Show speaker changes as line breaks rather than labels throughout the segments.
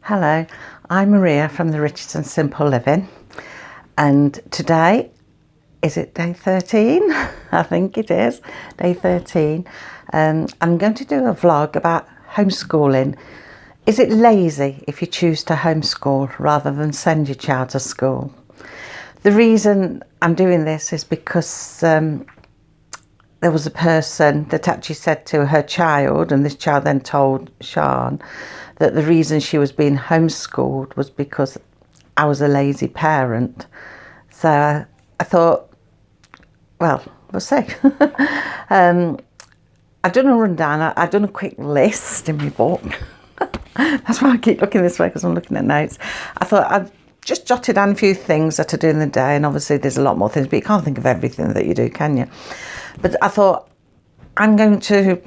Hello, I'm Maria from the Richardson Simple Living, and today, is it day 13? I think it is, day 13. I'm going to do a vlog about homeschooling. Is it lazy if you choose to homeschool rather than send your child to school? The reason I'm doing this is because there was a person that actually said to her child, and this child then told Sean, that the reason she was being homeschooled was because I was a lazy parent. So I thought, well, we'll see. I've done a rundown, I've done a quick list in my book. That's why I keep looking this way, because I'm looking at notes. I thought I'd just jotted down a few things that I do in the day, and obviously there's a lot more things, but you can't think of everything that you do, can you? But I thought I'm going to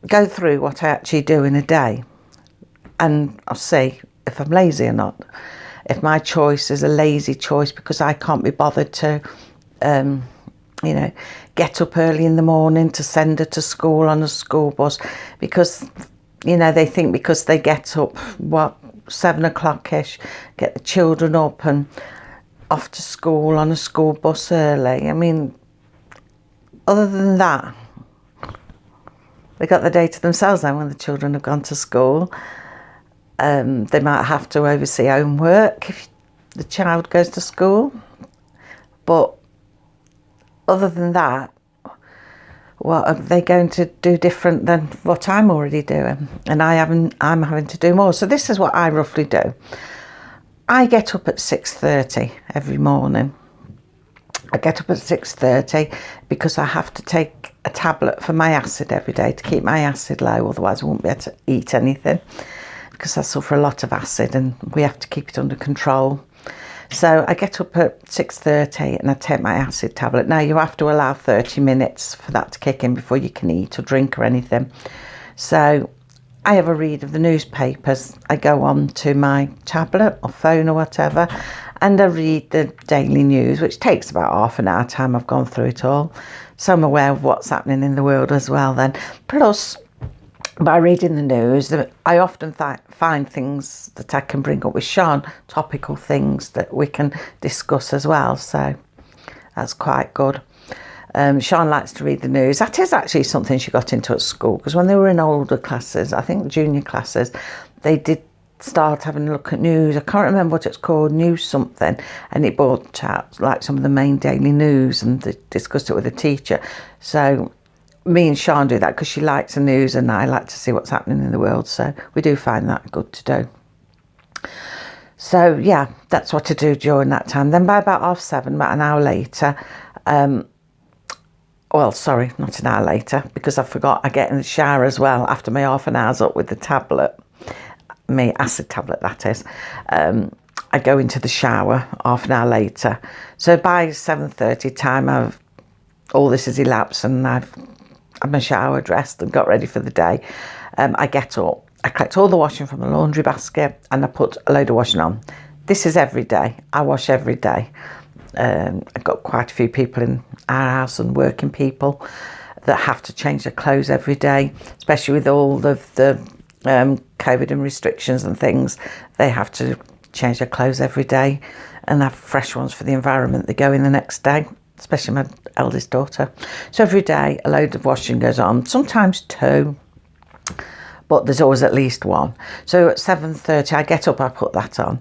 go through what I actually do in a day, and I'll see if I'm lazy or not. If my choice is a lazy choice because I can't be bothered to, get up early in the morning to send her to school on a school bus, because, they think because they get up, 7 o'clock-ish, get the children up and off to school on a school bus early. I mean, other than that, they got the day to themselves then when the children have gone to school. They might have to oversee homework if the child goes to school, but other than that, what are they going to do different than what I'm already doing? And I'm having to do more. So this is what I roughly do. I get up at 6:30 every morning. I get up at 6:30 because I have to take a tablet for my acid every day to keep my acid low, otherwise I won't be able to eat anything, because I suffer a lot of acid and we have to keep it under control. So I get up at 6:30 and I take my acid tablet. Now you have to allow 30 minutes for that to kick in before you can eat or drink or anything. So I have a read of the newspapers. I go on to my tablet or phone or whatever, and I read the daily news, which takes about half an hour time. I've gone through it all. So I'm aware of what's happening in the world as well then. Plus, by reading the news, I often find things that I can bring up with Sean, topical things that we can discuss as well. So that's quite good. Sean likes to read the news. That is actually something she got into at school, because when they were in older classes, I think junior classes, they did start having a look at news. I can't remember what it's called, news something, and it brought out like some of the main daily news, and they discussed it with the teacher. So me and Sean do that because she likes the news and I like to see what's happening in the world, so we do find that good to do. So yeah, that's what I do during that time. Then by about 7:30, about an hour later, well, sorry, not an hour later, because I forgot, I get in the shower as well after my half an hour's up with the tablet, my acid tablet that is. I go into the shower half an hour later. So by 7:30 time, all this has elapsed and I've had my shower, dressed and got ready for the day. I get up, I collect all the washing from the laundry basket and I put a load of washing on. This is every day. I wash every day. I've got quite a few people in our house and working people that have to change their clothes every day, especially with all of the COVID and restrictions and things. They have to change their clothes every day and have fresh ones for the environment. They go in the next day, especially my eldest daughter. So every day a load of washing goes on, sometimes 2, but there's always at least 1. So at 7:30 I get up, I put that on,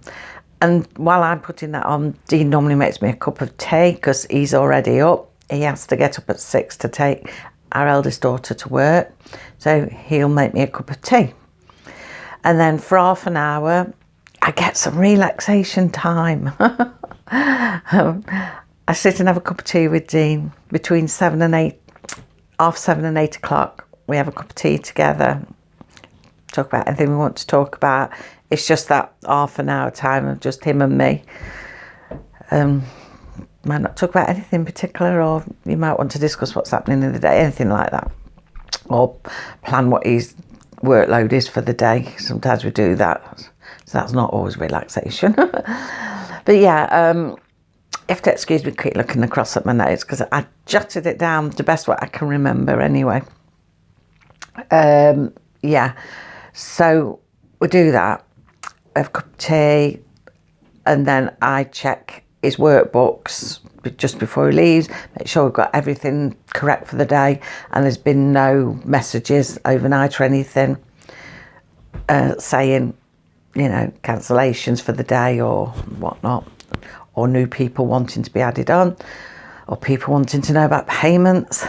and while I'm putting that on, Dean normally makes me a cup of tea because he's already up. He has to get up at 6 to take our eldest daughter to work, so he'll make me a cup of tea, and then for half an hour I get some relaxation time. I sit and have a cup of tea with Dean between 7 and 8, half 7 and 8 o'clock. We have a cup of tea together, talk about anything we want to talk about. It's just that half an hour time of just him and me. Might not talk about anything particular, or you might want to discuss what's happening in the day, anything like that, or plan what his workload is for the day. Sometimes we do that, so that's not always relaxation. But yeah, you have to excuse me quick looking across at my notes because I jotted it down the best way I can remember anyway. Yeah, so we do that. have a cup of tea, and then I check his workbooks just before he leaves, make sure we've got everything correct for the day and there's been no messages overnight or anything saying, you know, cancellations for the day or whatnot, or new people wanting to be added on, or people wanting to know about payments.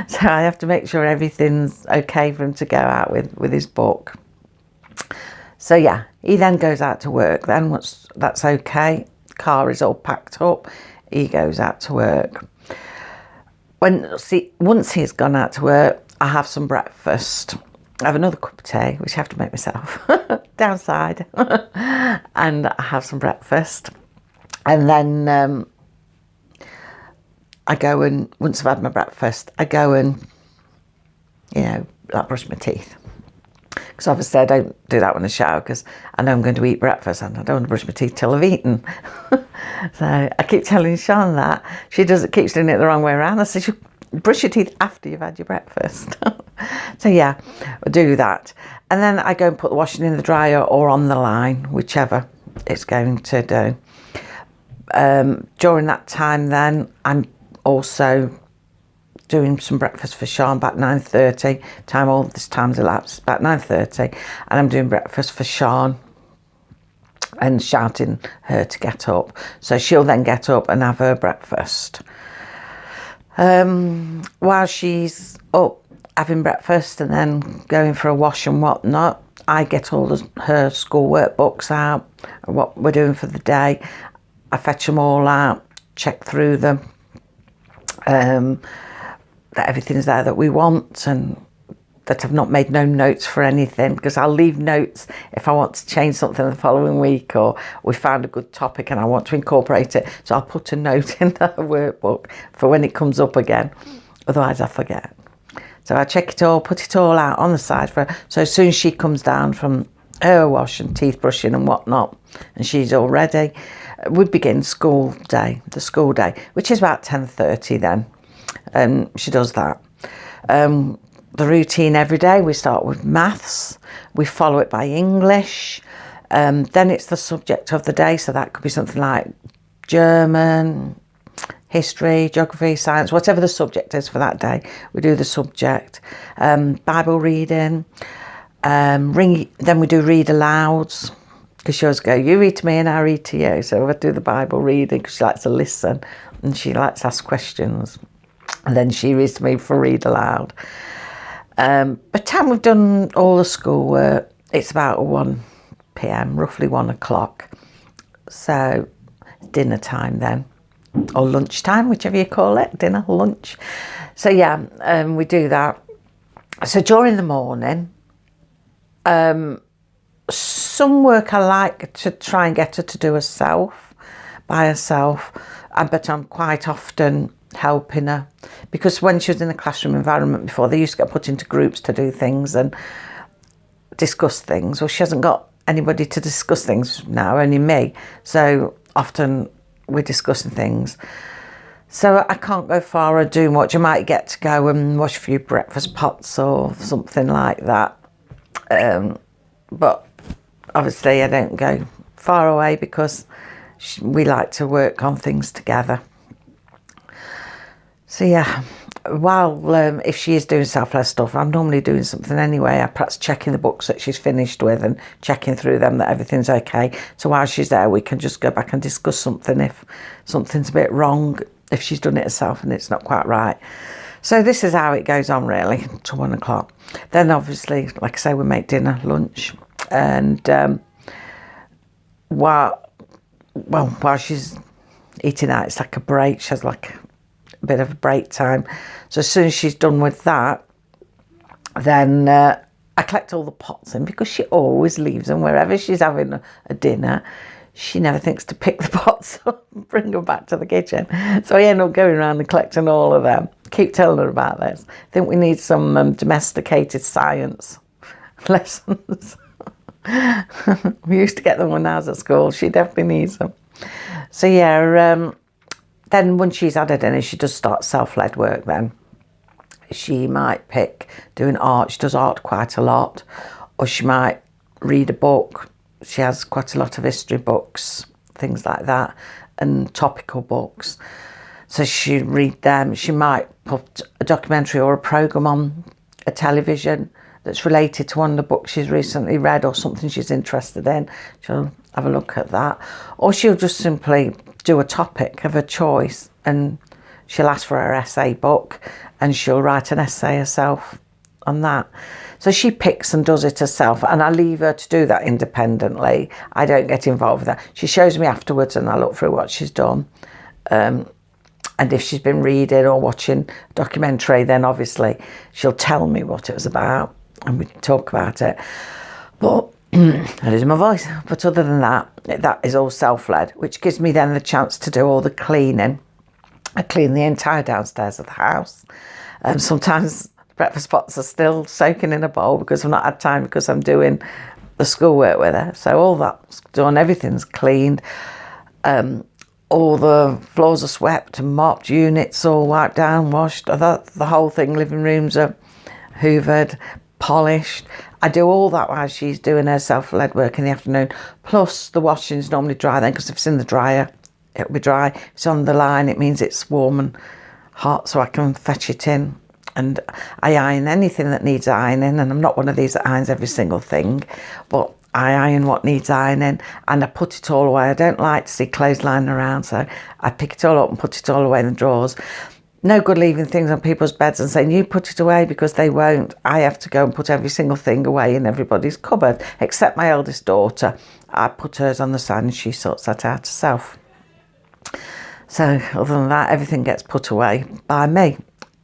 So I have to make sure everything's okay for him to go out with his book. So yeah, he then goes out to work. Then once that's okay, car is all packed up, he goes out to work. Once he's gone out to work, I have some breakfast. I have another cup of tea, which I have to make myself downside, and I have some breakfast. And then I go and, once I've had my breakfast, I go and, you know, like brush my teeth. Because obviously I don't do that when I shower, because I know I'm going to eat breakfast and I don't want to brush my teeth till I've eaten. So I keep telling Sean that. She keeps doing it the wrong way around. I say, you brush your teeth after you've had your breakfast. So yeah, I do that. And then I go and put the washing in the dryer or on the line, whichever it's going to do. During that time then, I'm also doing some breakfast for Sean about 9:30. All this time's elapsed, about 9:30, and I'm doing breakfast for Sean and shouting her to get up. So she'll then get up and have her breakfast. While she's up having breakfast and then going for a wash and whatnot, I get all her school workbooks out, what we're doing for the day. I fetch them all out, check through them, that everything's there that we want, and that I've not made no notes for anything, because I'll leave notes if I want to change something the following week, or we found a good topic and I want to incorporate it. So I'll put a note in the workbook for when it comes up again. Otherwise I forget. So I check it all, put it all out on the side for her. So as soon as she comes down from her wash and teeth brushing and whatnot, and she's all ready, we begin the school day, which is about 10:30 then. She does that. The routine every day, we start with maths, we follow it by English, then it's the subject of the day, so that could be something like German, history, geography, science, whatever the subject is for that day, we do the subject. Bible reading, then we do read alouds, because she always go, you read to me and I read to you. So I do the Bible reading because she likes to listen and she likes to ask questions, and then she reads to me for read aloud. By the time we've done all the schoolwork, it's about 1 p.m, roughly 1 o'clock. So dinner time then, or lunchtime, whichever you call it, dinner, lunch. So yeah, we do that. So during the morning, some work I like to try and get her to do by herself, but I'm quite often helping her, because when she was in the classroom environment before, they used to get put into groups to do things and discuss things. Well, she hasn't got anybody to discuss things now, only me. So often we're discussing things. So I can't go far or do much. I might get to go and wash a few breakfast pots or something like that. But obviously I don't go far away, because we like to work on things together. So yeah, while if she is doing self-led stuff, I'm normally doing something anyway. I'm perhaps checking the books that she's finished with and checking through them that everything's okay. So while she's there, we can just go back and discuss something if something's a bit wrong, if she's done it herself and it's not quite right. So this is how it goes on really to 1 o'clock. Then obviously, like I say, we make dinner, lunch, and while she's eating out, it's like a break. She has like a bit of a break time. So as soon as she's done with that, then I collect all the pots in, because she always leaves them wherever she's having a dinner. She never thinks to pick the pots up and bring them back to the kitchen. So I end up going around and collecting all of them. Keep telling her about this. I think we need some domesticated science lessons. We used to get them when I was at school. She definitely needs them. So yeah, then once she's had her dinner, she does start self-led work then. She might pick doing art. She does art quite a lot. Or she might read a book. she has quite a lot of history books, things like that, and topical books. So she'd read them. She might put a documentary or a programme on a television that's related to one of the books she's recently read or something she's interested in. She'll have a look at that. Or she'll just simply do a topic of her choice, and she'll ask for her essay book and she'll write an essay herself on that. So she picks and does it herself, and I leave her to do that independently. I don't get involved with that. She shows me afterwards and I look through what she's done. And if she's been reading or watching a documentary, then obviously she'll tell me what it was about and we can talk about it. But I lose my voice. But other than that, that is all self-led, which gives me then the chance to do all the cleaning. I clean the entire downstairs of the house. Sometimes breakfast pots are still soaking in a bowl because I've not had time because I'm doing the schoolwork with her. So all that's done, everything's cleaned. All the floors are swept and mopped, units all wiped down, washed. The whole thing, living rooms are hoovered, polished. I do all that while she's doing her self-led work in the afternoon. Plus the washing's normally dry then, because if it's in the dryer, it'll be dry. If it's on the line, it means it's warm and hot, so I can fetch it in. And I iron anything that needs ironing, and I'm not one of these that irons every single thing, but I iron what needs ironing and I put it all away. I don't like to see clothes lying around, so I pick it all up and put it all away in the drawers. No good leaving things on people's beds and saying, you put it away, because they won't. I have to go and put every single thing away in everybody's cupboard, except my eldest daughter. I put hers on the side and she sorts that out herself. So other than that, everything gets put away by me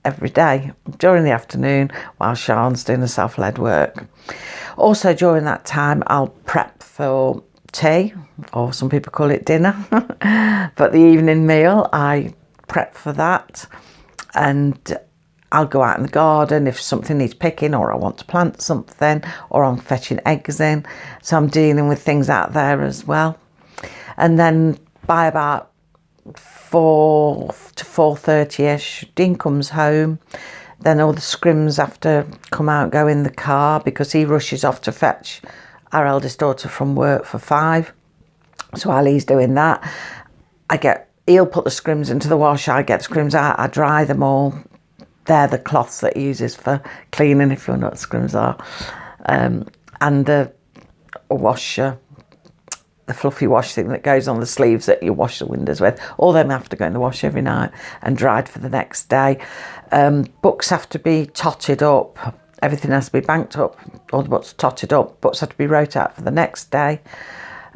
every day during the afternoon while Sean's doing the self-led work. Also during that time, I'll prep for tea, or some people call it dinner, but the evening meal, I prep for that, and I'll go out in the garden if something needs picking, or I want to plant something, or I'm fetching eggs in, so I'm dealing with things out there as well. And then by about 4 to 4:30ish, Dean comes home. Then all the scrims have to come out, go in the car, because he rushes off to fetch our eldest daughter from work for 5. So while he's doing that, he'll put the scrims into the wash, I get the scrims out, I dry them all. They're the cloths that he uses for cleaning, if you know what scrims are. And the washer, the fluffy wash thing that goes on the sleeves that you wash the windows with, all them have to go in the wash every night and dried for the next day. Books have to be totted up, everything has to be banked up, all the books totted up, books have to be wrote out for the next day.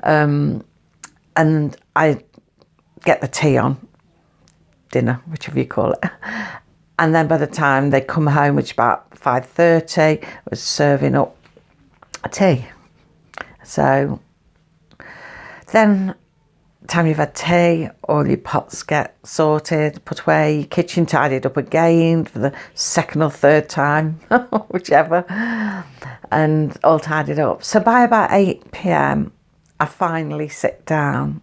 And I get the tea on, dinner, whichever you call it. And then by the time they come home, which is about 5:30, we're serving up a tea. So then, time you've had tea, all your pots get sorted, put away, your kitchen tidied up again for the second or third time, whichever, and all tidied up. So by about 8 p.m, I finally sit down,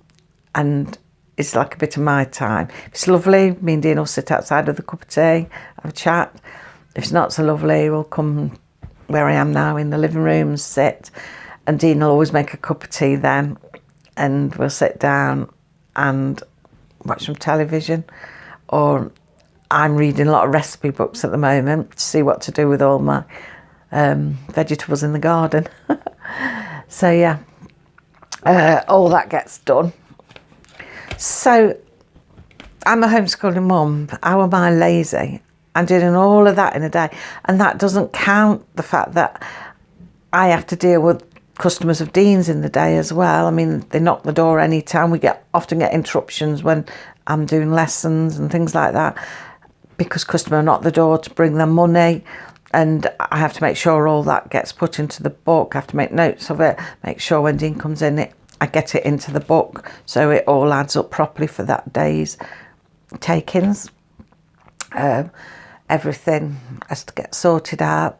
and it's like a bit of my time. If it's lovely, me and Dean will sit outside with a cup of tea, have a chat. If it's not so lovely, we'll come where I am now in the living room and sit, and Dean will always make a cup of tea then, and we'll sit down and watch some television, or I'm reading a lot of recipe books at the moment to see what to do with all my vegetables in the garden. So yeah, all that gets done. So I'm a homeschooling mum. How am I lazy? I'm doing all of that in a day, and that doesn't count the fact that I have to deal with customers of Dean's in the day as well. I mean, they knock the door any time. We often get interruptions when I'm doing lessons and things like that, because customers knock the door to bring their money, and I have to make sure all that gets put into the book. I have to make notes of it, make sure when Dean comes in, I get it into the book so it all adds up properly for that day's take-ins. Everything has to get sorted out.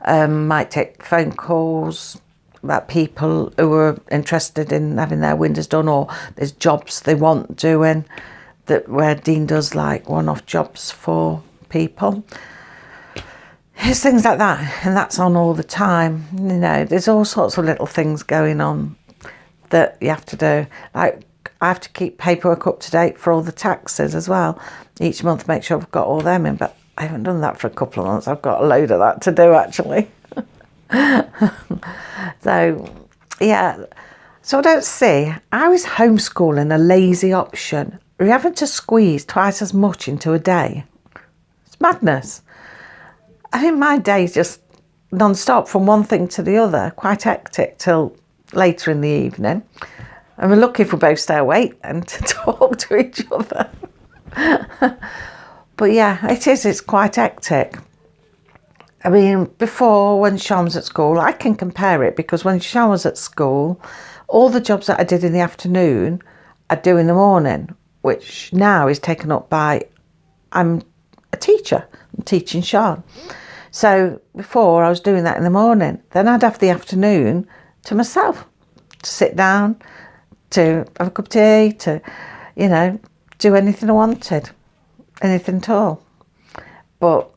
Might take phone calls about people who are interested in having their windows done, or there's jobs they want doing, where Dean does like one-off jobs for people. There's things like that, and that's on all the time. You know, there's all sorts of little things going on. that you have to do. Like, I have to keep paperwork up to date for all the taxes as well each month, make sure I've got all them in, but I haven't done that for a couple of months. I've got a load of that to do, actually. So, yeah. So I don't see how is homeschooling a lazy option? Are you having to squeeze twice as much into a day? It's madness. I think my day's just non-stop from one thing to the other, quite hectic till later in the evening. And we're lucky if we both stay awake and to talk to each other. But yeah, it's quite hectic. I mean, before, when Sean was at school, I can compare it, because when Sean was at school, all the jobs that I did in the afternoon, I do in the morning, which now is taken up by, I'm a teacher, I'm teaching Sean. So before I was doing that in the morning, then I'd have the afternoon to myself, to sit down, to have a cup of tea, to, you know, do anything I wanted, anything at all. But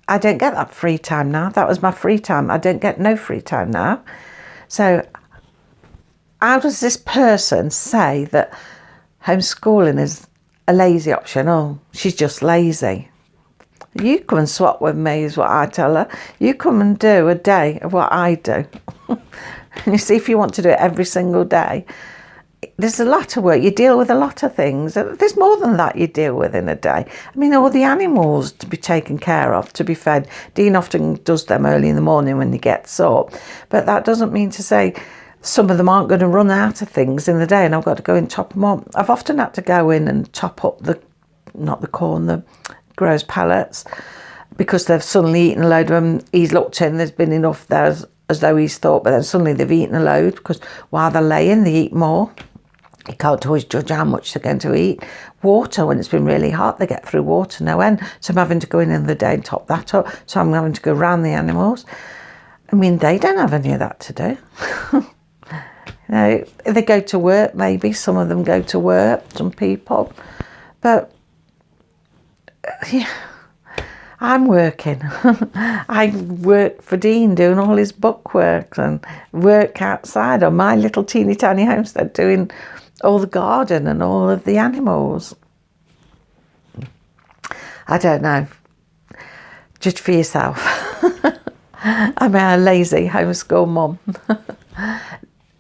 I don't get that free time now. That was my free time. I don't get no free time now. So how does this person say that homeschooling is a lazy option? Oh, she's just lazy. You come and swap with me is what I tell her. You come and do a day of what I do. And you see, if you want to do it every single day, there's a lot of work. You deal with a lot of things. There's more than that you deal with in a day. I mean, all the animals to be taken care of, to be fed. Dean often does them early in the morning when he gets up. But that doesn't mean to say some of them aren't going to run out of things in the day and I've got to go and chop them up. I've often had to go in and chop up not the corn, the grows pellets, because they've suddenly eaten a load of them. He's looked in, there's been enough there as though he's thought, but then suddenly they've eaten a load, because while they're laying, they eat more. You can't always judge how much they're going to eat. Water, when it's been really hot, they get through water no end. So I'm having to go in the day and top that up. So I'm having to go around the animals. I mean, they don't have any of that to do. You know, they go to work, maybe. Some of them go to work, some people. But, yeah, I'm working. I work for Dean doing all his bookwork and work outside on my little teeny tiny homestead doing all the garden and all of the animals. I don't know. Judge for yourself. I'm a lazy homeschool mum.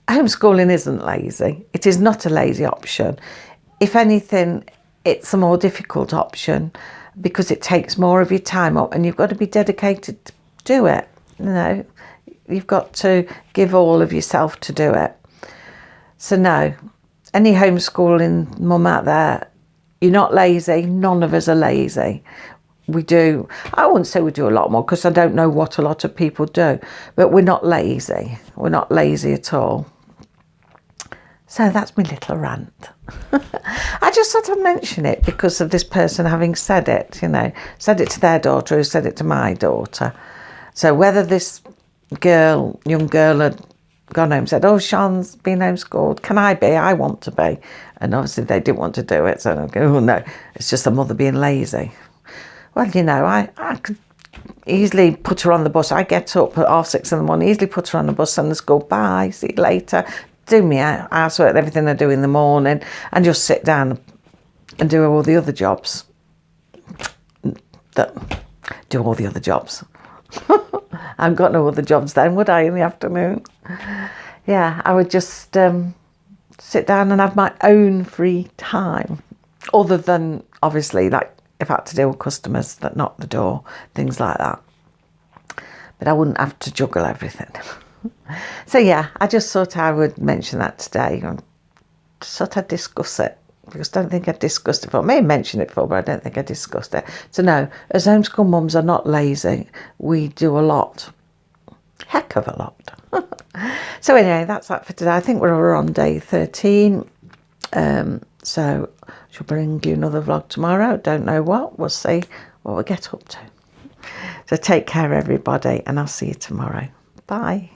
Homeschooling isn't lazy. It is not a lazy option. If anything, it's a more difficult option because it takes more of your time up and you've got to be dedicated to do it. You know, you've got to give all of yourself to do it. So no, any homeschooling mum out there, you're not lazy. None of us are lazy. We do, I wouldn't say we do a lot more because I don't know what a lot of people do, but we're not lazy. We're not lazy at all. So that's my little rant. I just thought I'd mention it because of this person having said it, you know, said it to their daughter who said it to my daughter. So whether this young girl had gone home and said, oh, Sean's been homeschooled, can I be? I want to be. And obviously they didn't want to do it. So I go, oh no, it's just the mother being lazy. Well, you know, I could easily put her on the bus. I get up at 6:30 in the morning, easily put her on the bus, send her to school, bye, see you later. Do me housework, everything I do in the morning, and just sit down and do all the other jobs. Do all the other jobs. I haven't got no other jobs then, would I, in the afternoon? Yeah, I would just sit down and have my own free time. Other than, obviously, like if I had to deal with customers that knock the door, things like that. But I wouldn't have to juggle everything. So yeah, I just thought I would mention that today and sort of discuss it, because I don't think I discussed it before. I may have mentioned it before, but I don't think I discussed it. So no, as homeschool mums are not lazy. We do a lot. Heck of a lot. So anyway, that's that for today. I think we're on day 13. So I shall bring you another vlog tomorrow. Don't know what. We'll see what we get up to. So take care, everybody, and I'll see you tomorrow. Bye.